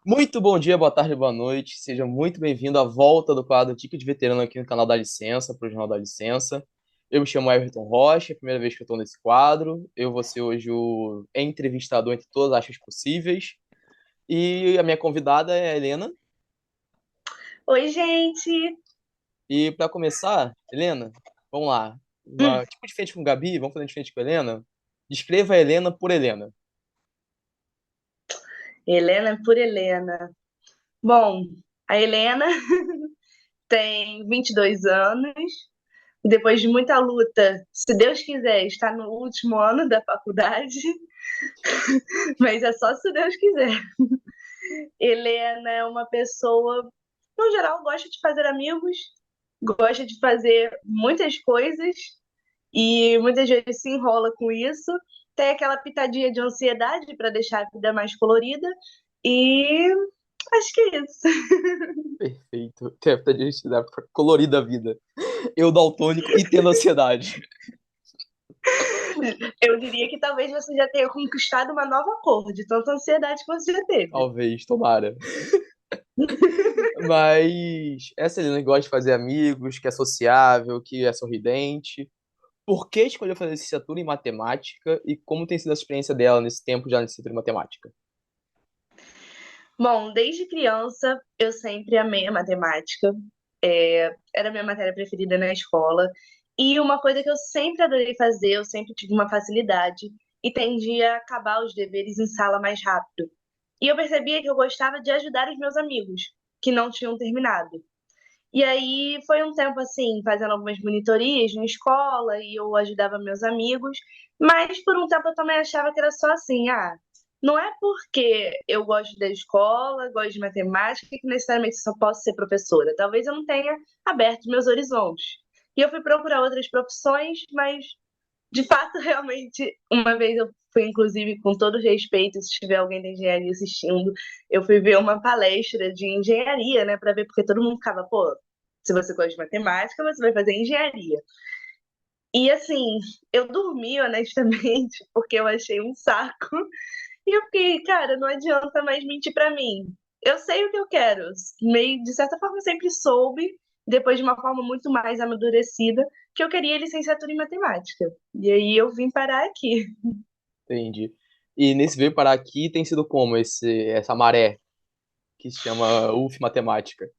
Muito bom dia, boa tarde, boa noite. Seja muito bem-vindo à volta do quadro Dica de Veterano aqui no canal da Licença, para o Jornal da Licença. Eu me chamo Everton Rocha, é a primeira vez que eu estou nesse quadro. Eu vou ser hoje o entrevistador entre todas as aspas possíveis. E a minha convidada é a Helena. Oi, gente! E para começar, Helena, vamos lá. Tipo de frente com Gabi, vamos fazer de frente com a Helena? Descreva a Helena por Helena. Helena por Helena. Bom, a Helena tem 22 anos. Depois de muita luta, se Deus quiser, está no último ano da faculdade, mas é só se Deus quiser. Helena é uma pessoa, no geral, gosta de fazer amigos, gosta de fazer muitas coisas e muitas vezes se enrola com isso. Tem aquela pitadinha de ansiedade para deixar a vida mais colorida e acho que é isso. Perfeito. Tenta de identidade colorida a vida. Eu daltônico e tendo ansiedade. Eu diria que talvez você já tenha conquistado uma nova cor, de tanta ansiedade que você já teve. Talvez, tomara. Mas essa Helena que gosta de fazer amigos, que é sociável, que é sorridente. Por que escolheu fazer licenciatura em matemática e como tem sido a experiência dela nesse tempo já na licenciatura em matemática? Bom, desde criança eu sempre amei a matemática. Era a minha matéria preferida na escola. E uma coisa que eu sempre adorei fazer, eu sempre tive uma facilidade e tendia a acabar os deveres em sala mais rápido. E eu percebia que eu gostava de ajudar os meus amigos que não tinham terminado. E aí foi um tempo assim, fazendo algumas monitorias na escola e eu ajudava meus amigos, mas por um tempo eu também achava que era só assim, não é porque eu gosto da escola, gosto de matemática, que necessariamente só posso ser professora. Talvez eu não tenha aberto meus horizontes. E eu fui procurar outras profissões, mas de fato, realmente, uma vez eu fui, inclusive, com todo respeito, se tiver alguém da engenharia assistindo, eu fui ver uma palestra de engenharia, né, para ver, porque todo mundo ficava, pô, se você gosta de matemática, você vai fazer engenharia. E assim, eu dormi, honestamente, porque eu achei um saco. E eu fiquei, cara, não adianta mais mentir para mim. Eu sei o que eu quero. Meio, de certa forma, eu sempre soube, depois de uma forma muito mais amadurecida, que eu queria licenciatura em matemática. E aí eu vim parar aqui. Entendi. E nesse veio parar aqui tem sido como essa maré que se chama UF Matemática?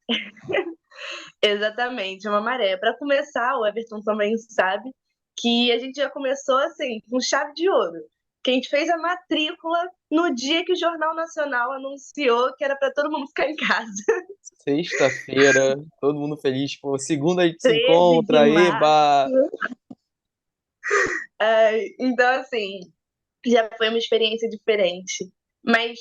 Exatamente, é uma maré. Para começar, o Everton também sabe que a gente já começou assim, com chave de ouro. Que a gente fez a matrícula no dia que o Jornal Nacional anunciou que era para todo mundo ficar em casa. Sexta-feira, todo mundo feliz. Pô, segunda a gente se 13 de encontra, eba! março. Então, assim, já foi uma experiência diferente. Mas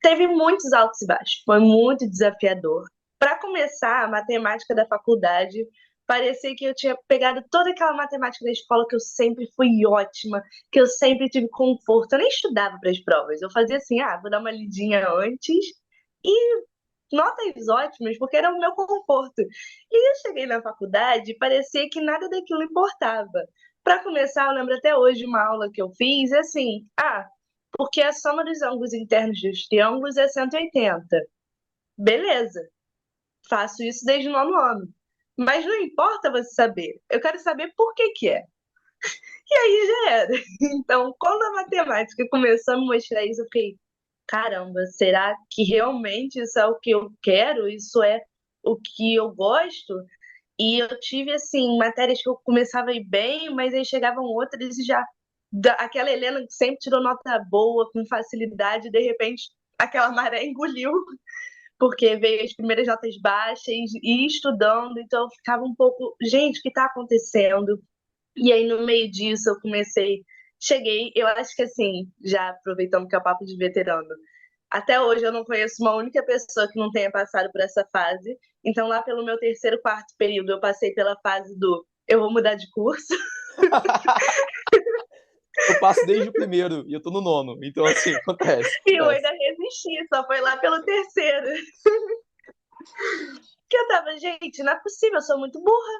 teve muitos altos e baixos, foi muito desafiador. Para começar, a matemática da faculdade, parecia que eu tinha pegado toda aquela matemática da escola que eu sempre fui ótima, que eu sempre tive conforto. Eu nem estudava para as provas, eu fazia assim, vou dar uma lidinha antes e notas ótimas, porque era o meu conforto. E eu cheguei na faculdade e parecia que nada daquilo importava. Para começar, eu lembro até hoje uma aula que eu fiz, assim, porque a soma dos ângulos internos dos triângulos é 180. Beleza, faço isso desde o nono ano. Mas não importa você saber, eu quero saber por que que é. E aí já era. Então, quando a matemática começou a me mostrar isso, eu fiquei, caramba, será que realmente isso é o que eu quero? Isso é o que eu gosto? E eu tive, assim, matérias que eu começava a ir bem, mas aí chegavam outras e já. Aquela Helena que sempre tirou nota boa, com facilidade, de repente aquela maré engoliu, porque veio as primeiras notas baixas e estudando, então eu ficava um pouco, gente, o que está acontecendo? E aí, no meio disso, eu comecei. Cheguei, eu acho que assim, já aproveitando que é o papo de veterano, até hoje eu não conheço uma única pessoa que não tenha passado por essa fase. Então, lá pelo meu terceiro, quarto período, eu passei pela fase do eu vou mudar de curso. Eu passo desde o primeiro e eu tô no nono. Então, assim, acontece, E eu acontece. ainda resisti, só foi lá pelo terceiro. Que eu tava, gente, não é possível, eu sou muito burra.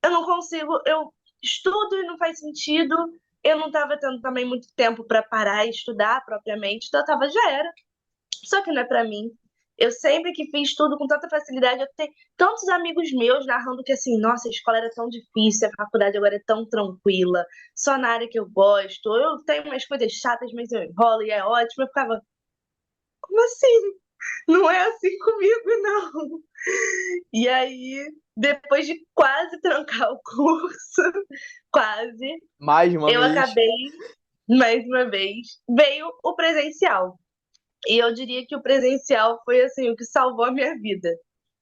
Eu não consigo, eu estudo e não faz sentido. Eu não tava tendo também muito tempo para parar e estudar propriamente, então eu tava, já era. Só que não é para mim. Eu sempre que fiz tudo com tanta facilidade, eu tenho tantos amigos meus narrando que assim, nossa, a escola era tão difícil, a faculdade agora é tão tranquila, só na área que eu gosto, eu tenho umas coisas chatas, mas eu enrolo e é ótimo. Eu ficava, como assim? Não é assim comigo, não. E aí, depois de quase trancar o curso, quase, Mais uma eu vez. acabei, mais uma vez, veio o presencial. E eu diria que o presencial foi assim o que salvou a minha vida.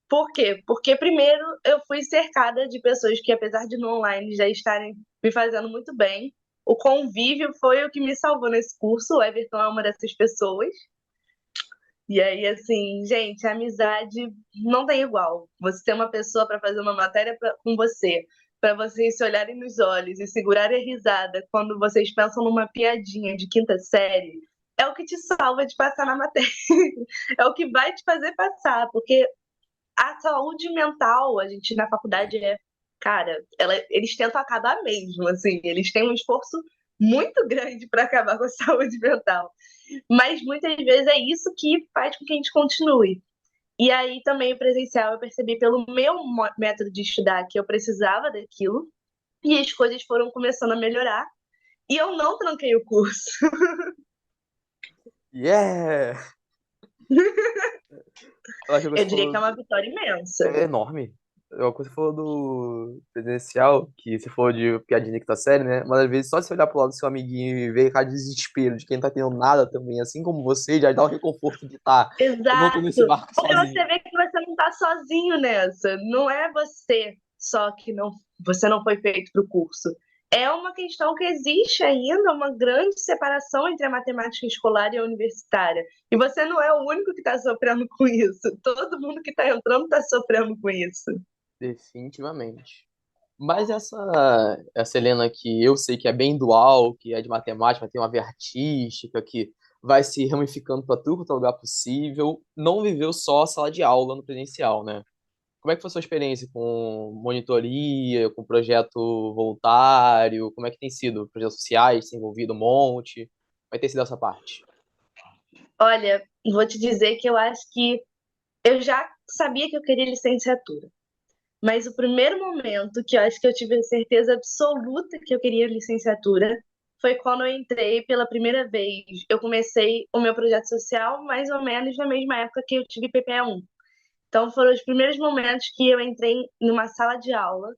Por quê? Porque primeiro eu fui cercada de pessoas que, apesar de no online já estarem me fazendo muito bem, o convívio foi o que me salvou nesse curso. O Everton é uma dessas pessoas. E aí, assim, gente, a amizade não tem igual. Você ter uma pessoa para fazer uma matéria com você, para vocês se olharem nos olhos e segurarem a risada quando vocês pensam numa piadinha de quinta série, é o que te salva de passar na matéria. É o que vai te fazer passar, porque a saúde mental, a gente na faculdade cara, eles tentam acabar mesmo, assim, eles têm um esforço muito grande para acabar com a saúde mental. Mas muitas vezes é isso que faz com que a gente continue. E aí também o presencial eu percebi pelo meu método de estudar que eu precisava daquilo e as coisas foram começando a melhorar e eu não tranquei o curso. Yeah! Eu acho que Eu você diria que é falou. uma vitória imensa. É enorme. É uma coisa que você falou do presencial, que você falou de piadinha que tá série, né? Mas às vezes só você olhar pro lado do seu amiguinho e ver aquele desespero de quem não tá tendo nada também, assim como você, já dá o reconforto de tá. Eu não tô nesse Exato. barco Porque sozinho. você vê que você não está sozinho nessa. Não é você só que não, você não foi feito para o curso. É uma questão que existe ainda uma grande separação entre a matemática escolar e a universitária. E você não é o único que está sofrendo com isso. Todo mundo que está entrando está sofrendo com isso. Definitivamente. Mas essa Helena que eu sei que é bem dual, que é de matemática, tem uma veia artística, que vai se ramificando para tudo quanto é lugar possível, não viveu só a sala de aula no presencial, né? Como é que foi a sua experiência com monitoria, com projeto voluntário? Como é que tem sido? Projetos sociais, tem envolvido um monte? Como é que tem sido essa parte? Olha, vou te dizer que eu acho que eu já sabia que eu queria licenciatura. Mas o primeiro momento que eu acho que eu tive a certeza absoluta que eu queria licenciatura foi quando eu entrei pela primeira vez. Eu comecei o meu projeto social mais ou menos na mesma época que eu tive PPE1. Então foram os primeiros momentos que eu entrei numa sala de aula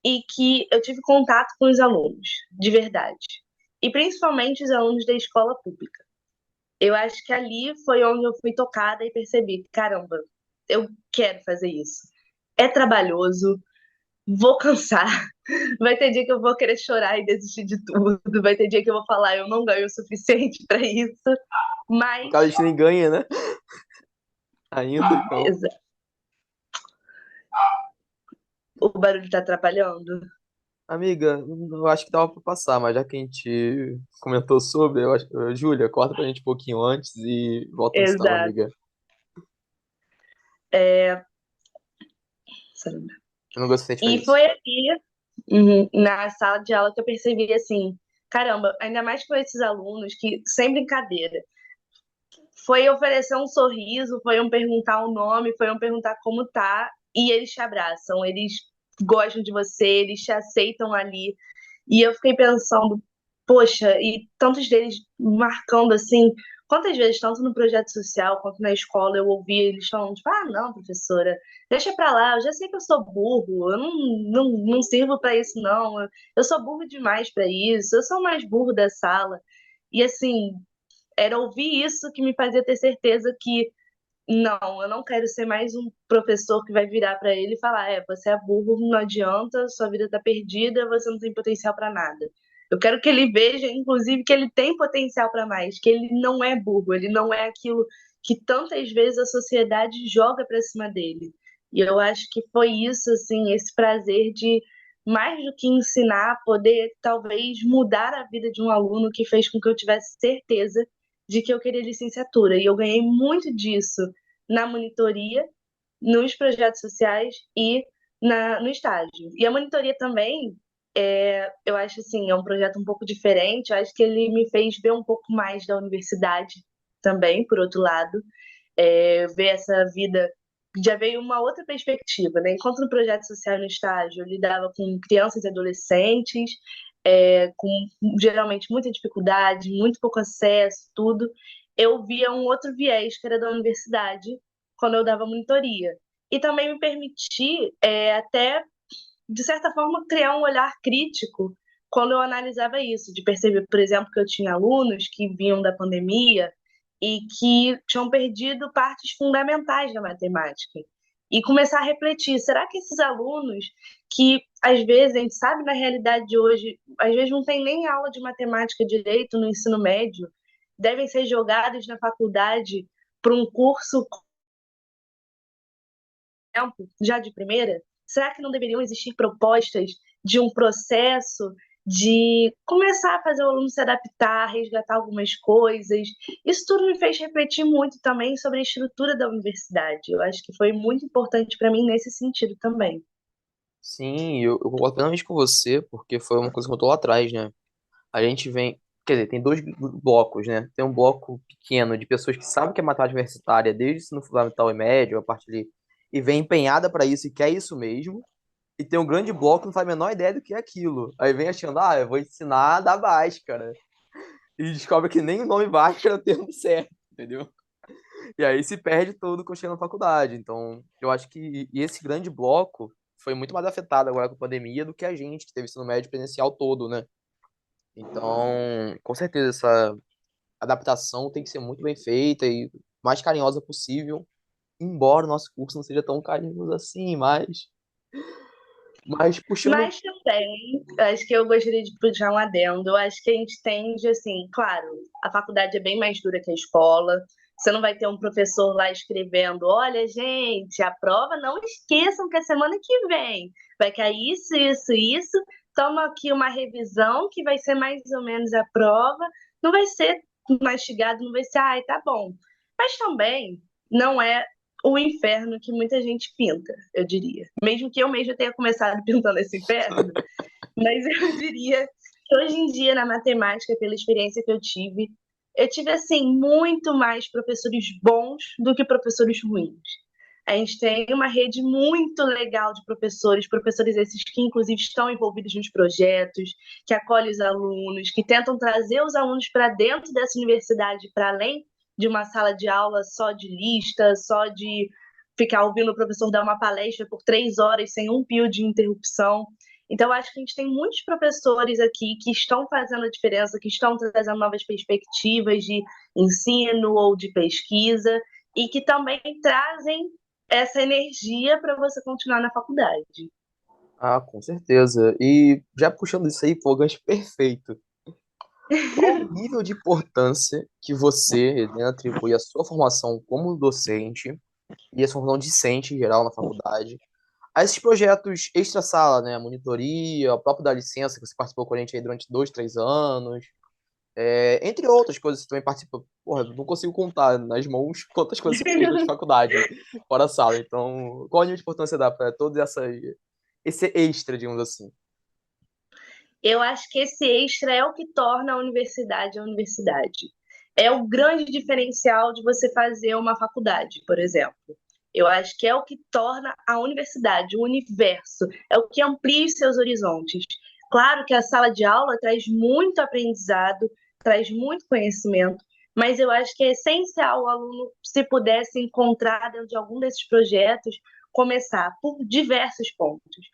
e que eu tive contato com os alunos, de verdade. E principalmente os alunos da escola pública. Eu acho que ali foi onde eu fui tocada e percebi, caramba, eu quero fazer isso. É trabalhoso, vou cansar. Vai ter dia que eu vou querer chorar e desistir de tudo. Vai ter dia que eu vou falar, eu não ganho o suficiente para isso. No Mas, caso, a gente nem ganha, né? Ainda, então. o barulho tá atrapalhando. Amiga, eu acho que dava pra passar, mas já que a gente comentou sobre, eu acho... Júlia, corta pra gente um pouquinho antes e volta onde você estava, Exato. amiga. É... Eu não gosto de pra E isso. foi aqui, na sala de aula, que eu percebi assim: caramba, ainda mais com esses alunos que, sem brincadeira, foi oferecer um sorriso, foi um perguntar o nome, foi um perguntar como tá, e eles te abraçam, eles gostam de você, eles te aceitam ali. E eu fiquei pensando, poxa, e tantos deles marcando assim, quantas vezes, tanto no projeto social quanto na escola, eu ouvi eles falando, tipo, ah, não, professora, deixa pra lá, eu já sei que eu sou burro, eu não sirvo pra isso, não, eu sou burro demais pra isso, eu sou o mais burro da sala. E assim, era ouvir isso que me fazia ter certeza que não, eu não quero ser mais um professor que vai virar para ele e falar: você é burro, não adianta, sua vida tá perdida, você não tem potencial para nada. Eu quero que ele veja, inclusive, que ele tem potencial para mais, que ele não é burro, ele não é aquilo que tantas vezes a sociedade joga para cima dele. E eu acho que foi isso, assim, esse prazer de mais do que ensinar, poder talvez mudar a vida de um aluno que fez com que eu tivesse certeza de que eu queria licenciatura. E eu ganhei muito disso na monitoria, nos projetos sociais e no estágio. E a monitoria também, eu acho assim, é um projeto um pouco diferente. Eu acho que ele me fez ver um pouco mais da universidade também, por outro lado. ver essa vida já veio uma outra perspectiva, né? Enquanto no projeto social no estágio eu lidava com crianças e adolescentes, com geralmente muita dificuldade, muito pouco acesso, tudo, eu via um outro viés que era da universidade quando eu dava monitoria. E também me permitir até, de certa forma, criar um olhar crítico quando eu analisava isso, de perceber, por exemplo, que eu tinha alunos que vinham da pandemia e que tinham perdido partes fundamentais da matemática. E começar a refletir, será que esses alunos que, às vezes, a gente sabe na realidade de hoje, às vezes não tem nem aula de matemática direito no ensino médio, devem ser jogados na faculdade para um curso já de primeira? Será que não deveriam existir propostas de um processo de começar a fazer o aluno se adaptar, resgatar algumas coisas? Isso tudo me fez refletir muito também sobre a estrutura da universidade. Eu acho que foi muito importante para mim nesse sentido também. Sim, eu concordo plenamente com você, porque foi uma coisa que eu tô lá atrás, né? A gente vem, quer dizer, tem dois blocos, né? Tem um bloco pequeno de pessoas que sabem que é matemática universitária desde o ensino fundamental e médio, a parte ali, e vem empenhada para isso e quer isso mesmo. E tem um grande bloco que não faz a menor ideia do que é aquilo. Aí vem achando, eu vou ensinar da Bhaskara. E descobre que nem o nome Bhaskara é o termo certo, entendeu? E aí se perde todo quando chega na faculdade. Então, eu acho que esse grande bloco foi muito mais afetado agora com a pandemia do que a gente, que teve ensino médio presencial todo, né? Então, com certeza, essa adaptação tem que ser muito bem feita e mais carinhosa possível, embora o nosso curso não seja tão carinhoso assim, mas puxando. Mas também, acho que eu gostaria de puxar um adendo. Eu acho que a gente tende, assim, claro, a faculdade é bem mais dura que a escola. Você não vai ter um professor lá escrevendo: olha, gente, a prova, não esqueçam que a semana que vem vai cair isso, isso, isso. Toma aqui uma revisão que vai ser mais ou menos a prova. Não vai ser mastigado, não vai ser, ai, tá bom. Mas também não é o inferno que muita gente pinta, eu diria. Mesmo que eu mesma tenha começado pintando esse inferno, mas eu diria que hoje em dia, na matemática, pela experiência que eu tive, assim, muito mais professores bons do que professores ruins. A gente tem uma rede muito legal de professores, professores esses que, inclusive, estão envolvidos nos projetos, que acolhem os alunos, que tentam trazer os alunos para dentro dessa universidade, para além de uma sala de aula só de lista, só de ficar ouvindo o professor dar uma palestra por 3 horas sem um pio de interrupção. Então, acho que a gente tem muitos professores aqui que estão fazendo a diferença, que estão trazendo novas perspectivas de ensino ou de pesquisa, e que também trazem essa energia para você continuar na faculdade. Ah, com certeza. E já puxando isso aí, pô, gancho perfeito. Qual o nível de importância que você, né, atribui à sua formação como docente e à sua formação discente em geral na faculdade, a esses projetos extra-sala, né, a monitoria, o próprio da licença, que você participou com a gente aí durante 2, 3 anos, entre outras coisas que você também participa. Porra, eu não consigo contar nas mãos quantas coisas você fez de faculdade, fora a sala. Então, qual a nível de importância dá para todo esse extra, digamos assim? Eu acho que esse extra é o que torna a universidade. É o grande diferencial de você fazer uma faculdade, por exemplo. Eu acho que é o que torna a universidade, o universo, é o que amplia os seus horizontes. Claro que a sala de aula traz muito aprendizado, traz muito conhecimento, mas eu acho que é essencial o aluno, se pudesse encontrar dentro de algum desses projetos, começar por diversos pontos.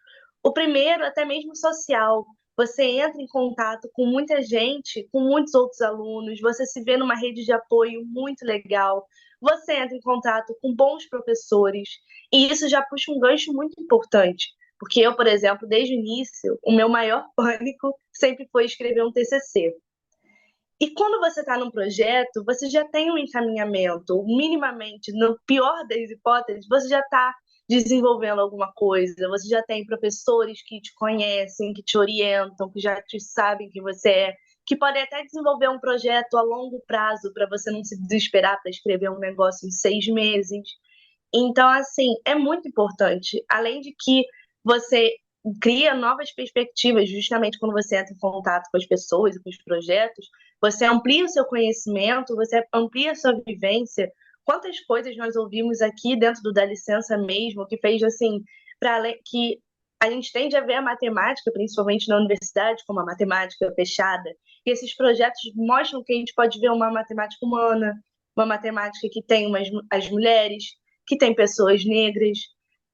O primeiro, até mesmo social. Você entra em contato com muita gente, com muitos outros alunos, você se vê numa rede de apoio muito legal, você entra em contato com bons professores, e isso já puxa um gancho muito importante, porque eu, por exemplo, desde o início, o meu maior pânico sempre foi escrever um TCC. E quando você está num projeto, você já tem um encaminhamento, minimamente, no pior das hipóteses, você já está desenvolvendo alguma coisa, você já tem professores que te conhecem, que te orientam, que já te sabem que você é, que podem até desenvolver um projeto a longo prazo para você não se desesperar para escrever um negócio em 6 meses. Então, assim, é muito importante. Além de que você cria novas perspectivas, justamente quando você entra em contato com as pessoas e com os projetos, você amplia o seu conhecimento, você amplia a sua vivência, quantas coisas nós ouvimos aqui dentro do Dá Licença mesmo, que fez assim, que a gente tende a ver a matemática, principalmente na universidade, como a matemática fechada, e esses projetos mostram que a gente pode ver uma matemática humana, uma matemática que tem as mulheres, que tem pessoas negras,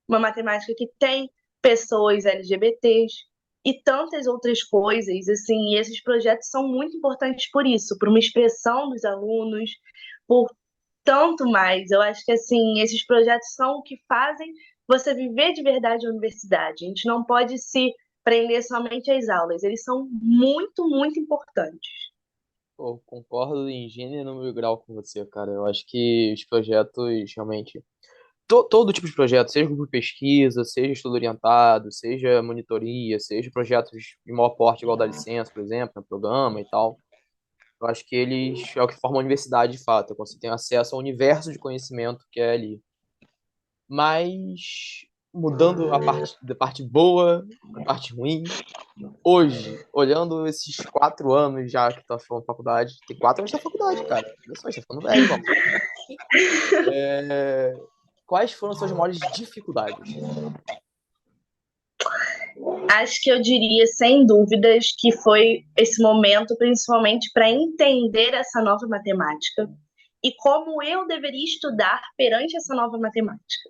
uma matemática que tem pessoas LGBTs e tantas outras coisas, assim, e esses projetos são muito importantes por isso, por uma expressão dos alunos, por tanto mais. Eu acho que, assim, esses projetos são o que fazem você viver de verdade a universidade. A gente não pode se prender somente às aulas, eles são muito, muito importantes. Pô, concordo em gênero e número e grau com você, cara. Eu acho que os projetos realmente. Todo tipo de projeto, seja grupo de pesquisa, seja estudo orientado, seja monitoria, seja projetos de maior porte, igual da licença, por exemplo, no programa e tal. Eu acho que eles é o que forma a universidade de fato. Você tem acesso ao universo de conhecimento que é ali. Mas, mudando da parte boa para a parte ruim, hoje, olhando esses 4 anos já que tá falando faculdade, tem 4 anos da faculdade, cara. Olha só, a gente tá ficando velho, vamos. Quais foram suas maiores dificuldades? Acho que eu diria, sem dúvidas, que foi esse momento, principalmente para entender essa nova matemática e como eu deveria estudar perante essa nova matemática.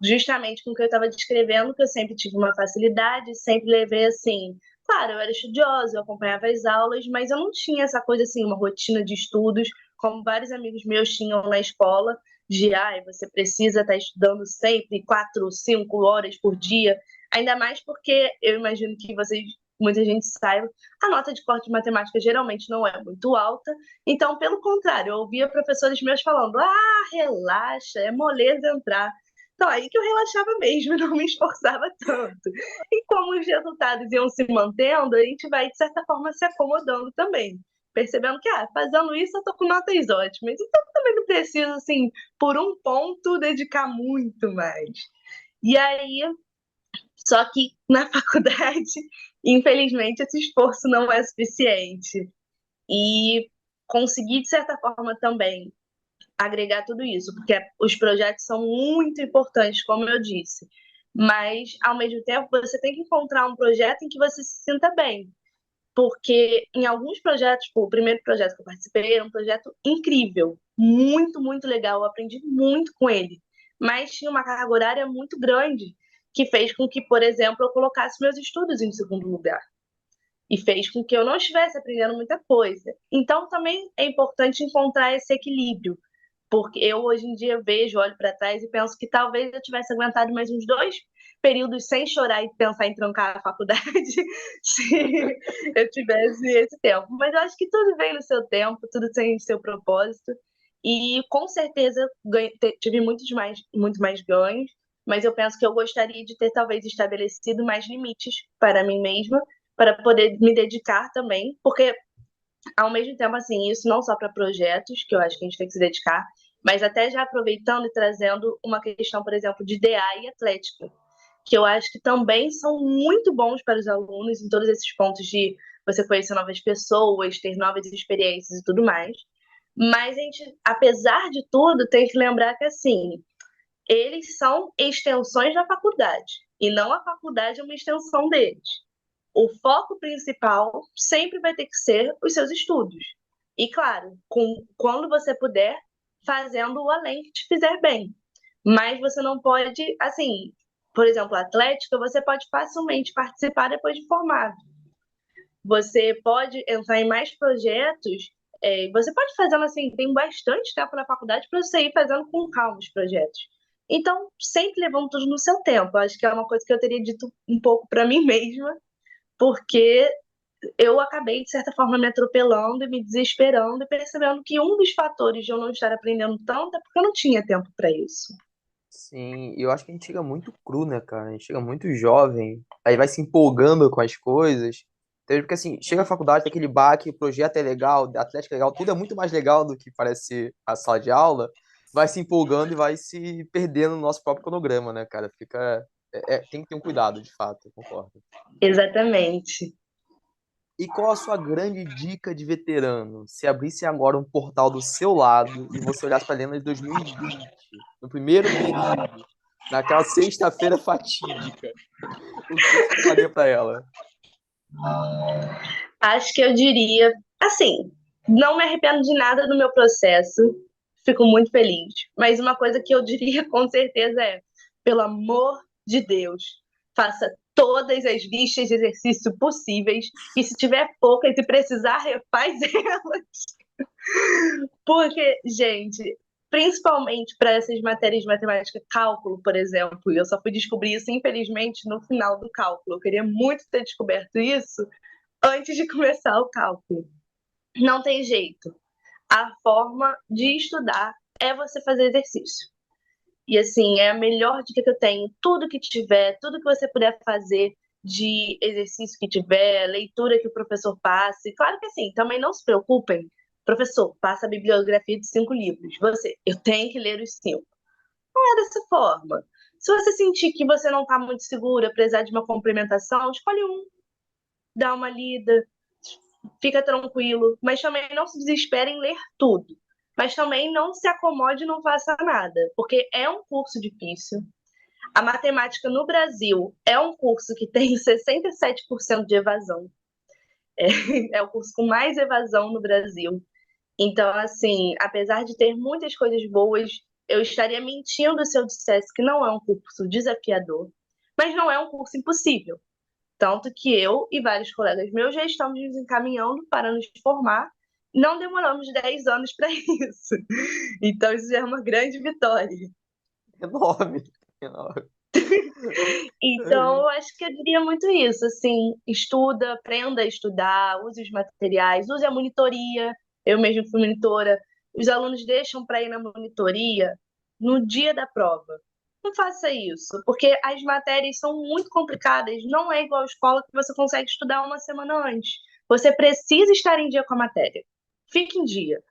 Justamente com o que eu estava descrevendo, que eu sempre tive uma facilidade, sempre levei assim. Claro, eu era estudiosa, eu acompanhava as aulas, mas eu não tinha essa coisa assim, uma rotina de estudos, como vários amigos meus tinham na escola, de você precisa estar estudando sempre 4, 5 horas por dia. Ainda mais porque eu imagino que vocês, muita gente saiba, a nota de corte de matemática geralmente não é muito alta. Então, pelo contrário, eu ouvia professores meus falando: relaxa, é moleza entrar. Então, aí que eu relaxava mesmo, não me esforçava tanto. E como os resultados iam se mantendo, a gente vai, de certa forma, se acomodando também. Percebendo que, fazendo isso, eu tô com notas ótimas. Então, também não preciso, assim, por um ponto, dedicar muito mais. E aí, só que na faculdade, infelizmente, esse esforço não é suficiente. E consegui, de certa forma, também agregar tudo isso, porque os projetos são muito importantes, como eu disse. Mas, ao mesmo tempo, você tem que encontrar um projeto em que você se sinta bem. Porque em alguns projetos, tipo, o primeiro projeto que eu participei era um projeto incrível, muito, muito legal, eu aprendi muito com ele. Mas tinha uma carga horária muito grande, que fez com que, por exemplo, eu colocasse meus estudos em segundo lugar. E fez com que eu não estivesse aprendendo muita coisa. Então, também é importante encontrar esse equilíbrio, porque eu hoje em dia vejo, olho para trás e penso que talvez eu tivesse aguentado mais uns 2 períodos sem chorar e pensar em trancar a faculdade se eu tivesse esse tempo. Mas eu acho que tudo vem no seu tempo, tudo tem o seu propósito. E com certeza tive muito mais ganhos, mas eu penso que eu gostaria de ter talvez estabelecido mais limites para mim mesma, para poder me dedicar também, porque ao mesmo tempo, assim, isso não só para projetos, que eu acho que a gente tem que se dedicar, mas até já aproveitando e trazendo uma questão, por exemplo, de DA e Atlética, que eu acho que também são muito bons para os alunos em todos esses pontos de você conhecer novas pessoas, ter novas experiências e tudo mais. Mas a gente, apesar de tudo, tem que lembrar que, assim, eles são extensões da faculdade, e não a faculdade é uma extensão deles. O foco principal sempre vai ter que ser os seus estudos. E, claro, quando você puder, fazendo o além que te fizer bem. Mas você não pode, assim, por exemplo, atlética, você pode facilmente participar depois de formado. Você pode entrar em mais projetos. Você pode fazendo assim, tem bastante tempo na faculdade para você ir fazendo com calma os projetos. Então, sempre levando tudo no seu tempo. Acho que é uma coisa que eu teria dito um pouco para mim mesma, porque eu acabei, de certa forma, me atropelando e me desesperando e percebendo que um dos fatores de eu não estar aprendendo tanto é porque eu não tinha tempo para isso. Sim, eu acho que a gente chega muito cru, né, cara? A gente chega muito jovem, aí vai se empolgando com as coisas. Então, porque assim, chega à faculdade, tem aquele baque, o projeto é legal, a atlética é legal, tudo é muito mais legal do que parece a sala de aula, vai se empolgando e vai se perdendo no nosso próprio cronograma, né, cara? Tem que ter um cuidado, de fato, eu concordo. Exatamente. E qual a sua grande dica de veterano? Se abrisse agora um portal do seu lado e você olhasse para a Helena de 2020, no primeiro período, naquela sexta-feira fatídica, o que você falaria para ela? Acho que eu diria, assim, não me arrependo de nada do meu processo, fico muito feliz. Mas uma coisa que eu diria com certeza é, pelo amor de Deus, faça todas as listas de exercício possíveis e se tiver poucas e precisar, refaz elas. Porque, gente, principalmente para essas matérias de matemática, cálculo, por exemplo, e eu só fui descobrir isso, infelizmente, no final do cálculo. Eu queria muito ter descoberto isso antes de começar o cálculo. Não tem jeito. A forma de estudar é você fazer exercício. E assim, é a melhor dica que eu tenho. Tudo que tiver, tudo que você puder fazer de exercício que tiver, leitura que o professor passe. Claro que assim, também não se preocupem. Professor, passa a bibliografia de 5 livros. Você, eu tenho que ler os 5. Não é dessa forma. Se você sentir que você não está muito segura, precisar de uma complementação, escolhe um, dá uma lida, fica tranquilo, mas também não se desespere em ler tudo. Mas também não se acomode e não faça nada, porque é um curso difícil. A matemática no Brasil é um curso que tem 67% de evasão. É o curso com mais evasão no Brasil. Então, assim, apesar de ter muitas coisas boas, eu estaria mentindo se eu dissesse que não é um curso desafiador, mas não é um curso impossível. Tanto que eu e vários colegas meus já estamos nos encaminhando para nos formar. Não demoramos 10 anos para isso. Então, isso já é uma grande vitória. Enorme, enorme. Então, eu acho que eu diria muito isso, assim, estuda, aprenda a estudar, use os materiais, use a monitoria. Eu mesmo fui monitora. Os alunos deixam para ir na monitoria no dia da prova. Não faça isso, porque as matérias são muito complicadas. Não é igual a escola que você consegue estudar uma semana antes. Você precisa estar em dia com a matéria. Fique em dia.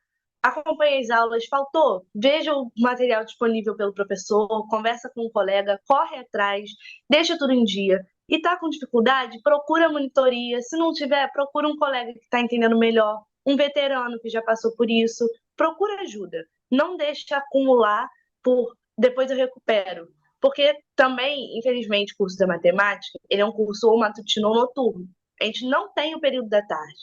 Acompanhe as aulas, faltou? Veja o material disponível pelo professor, conversa com um colega, corre atrás, deixa tudo em dia. E está com dificuldade? Procura a monitoria. Se não tiver, procura um colega que está entendendo melhor, um veterano que já passou por isso. Procura ajuda. Não deixe acumular por depois eu recupero. Porque também, infelizmente, o curso da matemática, ele é um curso ou matutino ou noturno. A gente não tem o período da tarde.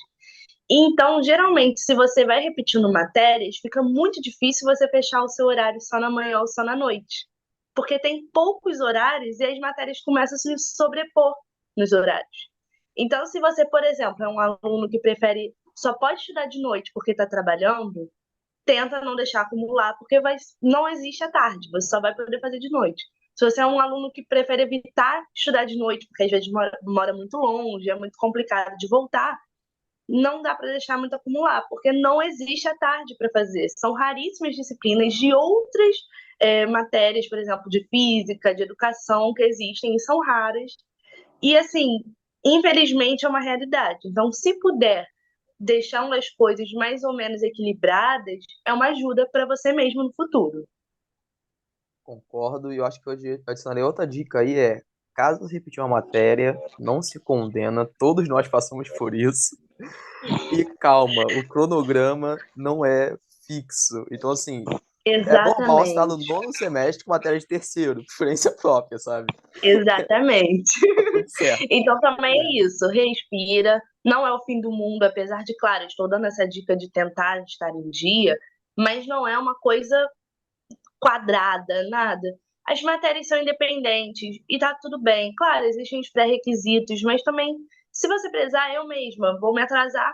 Então, geralmente, se você vai repetindo matérias, fica muito difícil você fechar o seu horário só na manhã ou só na noite. Porque tem poucos horários e as matérias começam a se sobrepor nos horários. Então, se você, por exemplo, é um aluno que prefere só pode estudar de noite porque está trabalhando, tenta não deixar acumular, porque não existe a tarde, você só vai poder fazer de noite. Se você é um aluno que prefere evitar estudar de noite, porque às vezes mora muito longe, é muito complicado de voltar, não dá para deixar muito acumular, porque não existe a tarde para fazer. São raríssimas disciplinas de outras matérias, por exemplo, de física, de educação, que existem e são raras. E, assim, infelizmente é uma realidade. Então, se puder deixar as coisas mais ou menos equilibradas, é uma ajuda para você mesmo no futuro. Concordo, e eu acho que eu adicionarei outra dica aí caso você repetir uma matéria, não se condena, todos nós passamos por isso. E calma, o cronograma não é fixo. Então, assim, é normal você estar no Exatamente. nono semestre com matéria de terceiro, preferência própria, sabe? Exatamente. Tá tudo certo. Então também é isso, respira, não é o fim do mundo, apesar de, claro, estou dando essa dica de tentar estar em dia, mas não é uma coisa quadrada, nada. As matérias são independentes e tá tudo bem. Claro, existem os pré-requisitos, mas também, se você precisar, eu mesma vou me atrasar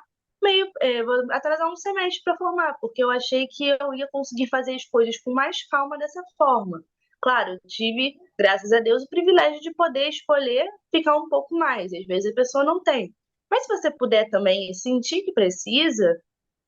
vou atrasar um semestre para formar, porque eu achei que eu ia conseguir fazer as coisas com mais calma dessa forma. Claro, eu tive, graças a Deus, o privilégio de poder escolher ficar um pouco mais. Às vezes a pessoa não tem. Mas se você puder também sentir que precisa,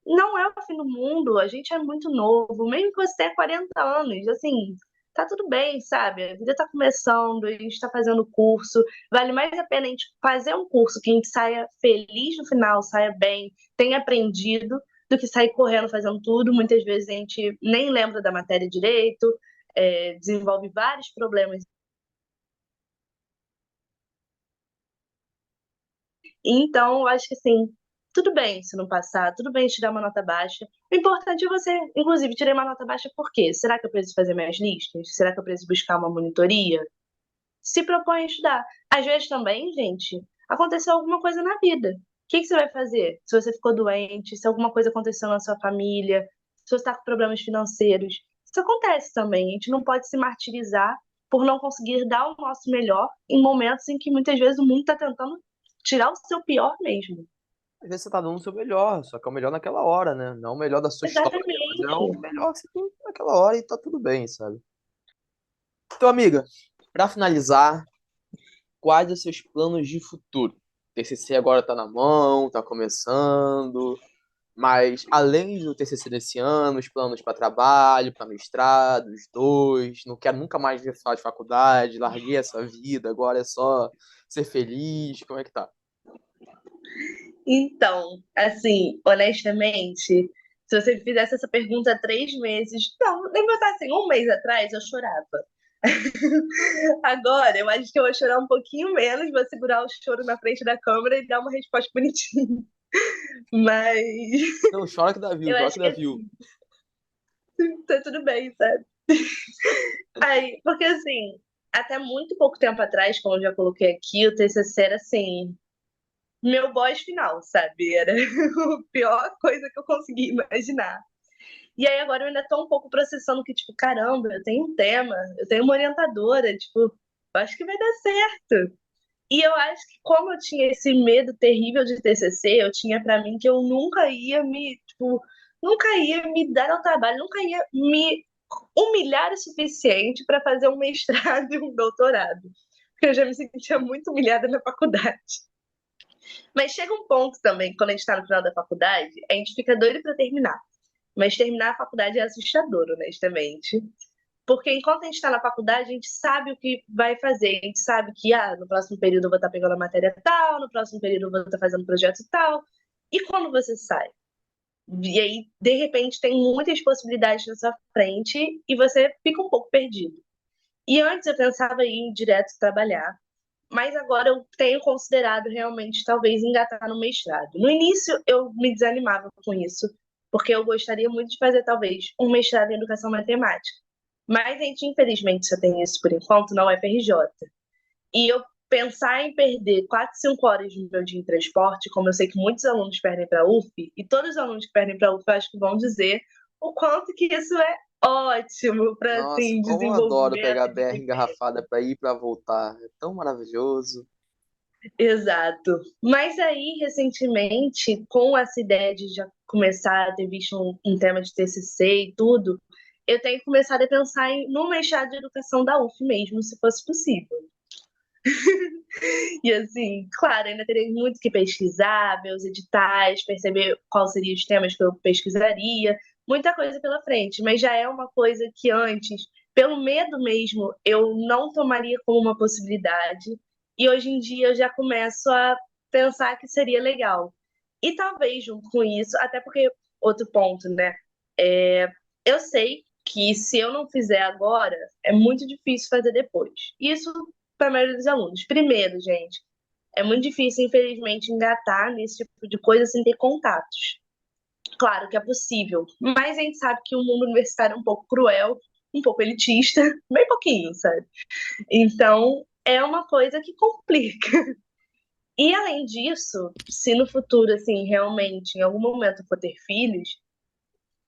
não é o fim do mundo, a gente é muito novo, mesmo que você tenha 40 anos, assim, tá tudo bem, sabe? A vida tá começando, a gente tá fazendo curso, vale mais a pena a gente fazer um curso que a gente saia feliz no final, saia bem, tenha aprendido, do que sair correndo fazendo tudo. Muitas vezes a gente nem lembra da matéria direito, desenvolve vários problemas. Então, eu acho que assim, tudo bem se não passar, tudo bem tirar uma nota baixa. O importante é você, inclusive, tirei uma nota baixa por quê? Será que eu preciso fazer mais listas? Será que eu preciso buscar uma monitoria? Se propõe a estudar. Às vezes também, gente, aconteceu alguma coisa na vida. O que que você vai fazer? Se você ficou doente, se alguma coisa aconteceu na sua família, se você está com problemas financeiros. Isso acontece também. A gente não pode se martirizar por não conseguir dar o nosso melhor em momentos em que muitas vezes o mundo está tentando tirar o seu pior mesmo. Às vezes você tá dando o seu melhor, só que é o melhor naquela hora, né? Não o melhor da sua história, mas é o Exatamente. melhor que você tem naquela hora e tá tudo bem, sabe? Então, amiga, pra finalizar, quais os seus planos de futuro? TCC agora tá na mão, tá começando, mas além do TCC desse ano, os planos para trabalho, para mestrado, os dois, não quero nunca mais ver falar de faculdade, larguei essa vida, agora é só ser feliz, como é que tá? Então, assim, honestamente, se você me fizesse essa pergunta há 3 meses, não, nem botar assim, um mês atrás eu chorava. Agora, eu acho que eu vou chorar um pouquinho menos, vou segurar o choro na frente da câmera e dar uma resposta bonitinha. Mas Não, chora que dá view, eu chora acho que que dá view. assim, tá tudo bem, sabe? Aí, porque assim, até muito pouco tempo atrás, como eu já coloquei aqui, o TCC era assim, meu boss final, sabe? Era a pior coisa que eu consegui imaginar. E aí agora eu ainda tô um pouco processando que, tipo, caramba, eu tenho um tema, eu tenho uma orientadora, tipo, eu acho que vai dar certo. E eu acho que como eu tinha esse medo terrível de TCC, eu tinha pra mim que eu nunca ia me, tipo, nunca ia me dar ao trabalho, nunca ia me humilhar o suficiente para fazer um mestrado e um doutorado. Porque eu já me sentia muito humilhada na faculdade. Mas chega um ponto também, quando a gente tá no final da faculdade, a gente fica doido para terminar. Mas terminar a faculdade é assustador, honestamente. Porque enquanto a gente está na faculdade, a gente sabe o que vai fazer. A gente sabe que no próximo período eu vou estar pegando a matéria tal, no próximo período eu vou estar fazendo projeto tal. E quando você sai? E aí, de repente, tem muitas possibilidades na sua frente e você fica um pouco perdido. E antes eu pensava em ir direto trabalhar, mas agora eu tenho considerado realmente talvez engatar no mestrado. No início eu me desanimava com isso, porque eu gostaria muito de fazer talvez um mestrado em educação matemática. Mas a gente infelizmente só tem isso por enquanto na UFRJ. E eu pensar em perder 4, 5 horas do meu dia em transporte, como eu sei que muitos alunos perdem para a UF, e todos os alunos que perdem para a UF eu acho que vão dizer o quanto que isso é ótimo para Nossa, assim como eu adoro pegar desenvolvimento a de BR engarrafada pra ir e pra voltar. É tão maravilhoso. Exato. Mas aí, recentemente, com essa ideia de já começar a ter visto um tema de TCC e tudo, eu tenho começado a pensar no mestrado de educação da UF mesmo, se fosse possível. E assim, claro, ainda teria muito que pesquisar, ver os editais, perceber quais seriam os temas que eu pesquisaria, muita coisa pela frente, mas já é uma coisa que antes, pelo medo mesmo, eu não tomaria como uma possibilidade, e hoje em dia eu já começo a pensar que seria legal. E talvez junto com isso, até porque outro ponto, né? É, eu sei que se eu não fizer agora, é muito difícil fazer depois. Isso para a maioria dos alunos. Primeiro, gente, é muito difícil, infelizmente, engatar nesse tipo de coisa sem ter contatos. Claro que é possível, mas a gente sabe que o mundo universitário é um pouco cruel, um pouco elitista, bem pouquinho, sabe? Então, é uma coisa que complica. E além disso, se no futuro, assim, realmente, em algum momento for ter filhos,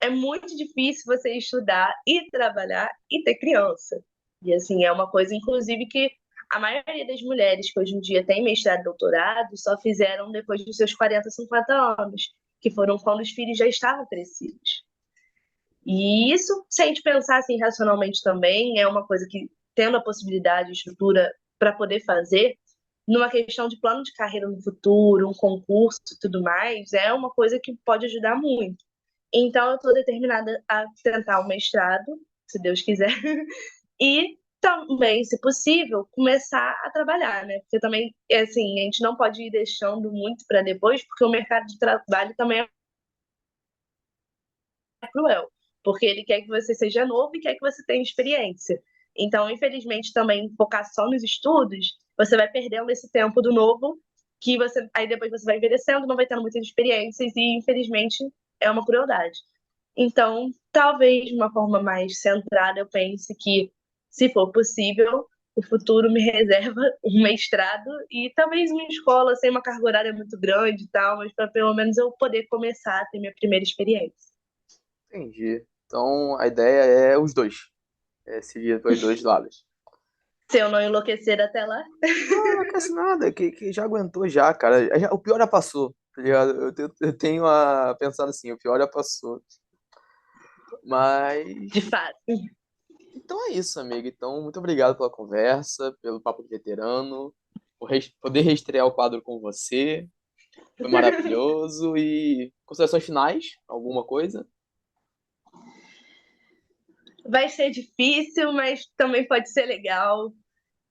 é muito difícil você estudar e trabalhar e ter criança. E assim, é uma coisa, inclusive, que a maioria das mulheres que hoje em dia têm mestrado e doutorado só fizeram depois dos seus 40, 50 anos, que foram quando os filhos já estavam crescidos. E isso, se a gente pensar assim racionalmente também, é uma coisa que, tendo a possibilidade, estrutura para poder fazer, numa questão de plano de carreira no futuro, um concurso e tudo mais, é uma coisa que pode ajudar muito. Então, eu estou determinada a tentar o mestrado, se Deus quiser, e também, se possível, começar a trabalhar, né? Porque também, assim, a gente não pode ir deixando muito para depois, porque o mercado de trabalho também é cruel, porque ele quer que você seja novo e quer que você tenha experiência. Então, infelizmente, também focar só nos estudos, você vai perdendo esse tempo do novo que você aí depois você vai envelhecendo, não vai tendo muitas experiências e infelizmente é uma crueldade. Então, talvez de uma forma mais centrada, eu pense que, se for possível, o futuro me reserva um mestrado e talvez uma escola sem uma carga horária muito grande e tal, mas para pelo menos eu poder começar a ter minha primeira experiência. Entendi. Então a ideia é os dois. É seguir pelos dois lados. Se eu não enlouquecer até lá. Não, não quer nada, que já aguentou já, cara. O pior já passou, tá ligado? Eu tenho a pensar assim, o pior já passou. De Mas. fato. Então é isso, amigo. Então, muito obrigado pela conversa, pelo papo de veterano, por poder reestrear o quadro com você. Foi maravilhoso. E considerações finais? Alguma coisa? Vai ser difícil, mas também pode ser legal.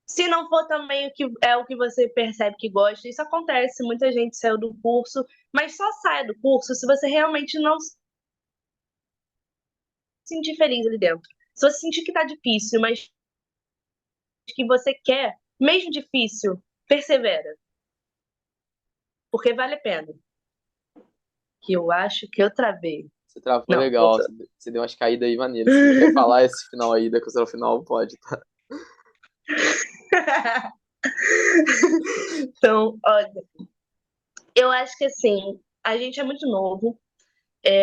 Se não for também o que você percebe que gosta, isso acontece, muita gente saiu do curso, mas só saia do curso se você realmente não se sentir feliz ali dentro. Se você sentir que tá difícil, mas que você quer, mesmo difícil, persevera, porque vale a pena. Que eu acho que eu travei. Você travou Não, legal, voltou. você deu umas caídas aí maneiras. Se quer falar esse final aí da consideração final, pode, tá? Então, olha, eu acho que assim, a gente é muito novo.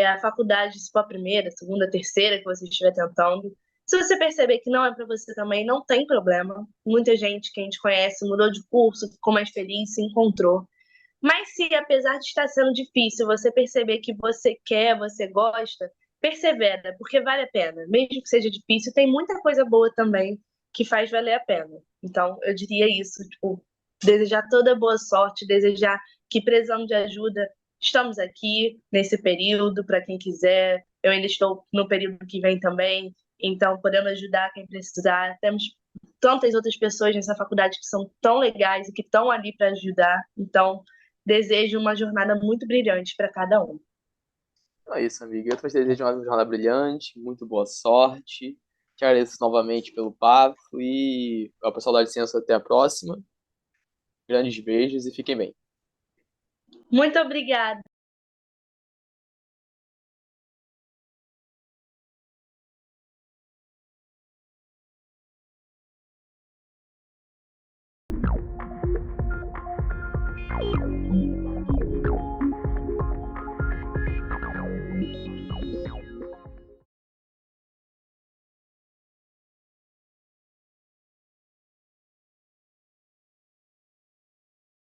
A faculdade, se for a primeira, segunda, terceira que você estiver tentando. Se você perceber que não é para você também, não tem problema. Muita gente que a gente conhece mudou de curso, ficou mais feliz, se encontrou. Mas se, apesar de estar sendo difícil, você perceber que você quer, você gosta, persevera, porque vale a pena. Mesmo que seja difícil, tem muita coisa boa também que faz valer a pena. Então, eu diria isso, tipo, desejar toda boa sorte, desejar que precisamos de ajuda, estamos aqui nesse período para quem quiser. Eu ainda estou no período que vem também, então podemos ajudar quem precisar. Temos tantas outras pessoas nessa faculdade que são tão legais e que estão ali para ajudar. Então, desejo uma jornada muito brilhante para cada um. Então é isso, amigo. Eu também desejo uma jornada brilhante, muito boa sorte. Te agradeço novamente pelo papo e ao pessoal da licença, até a próxima. Grandes beijos e fiquem bem. Muito obrigada.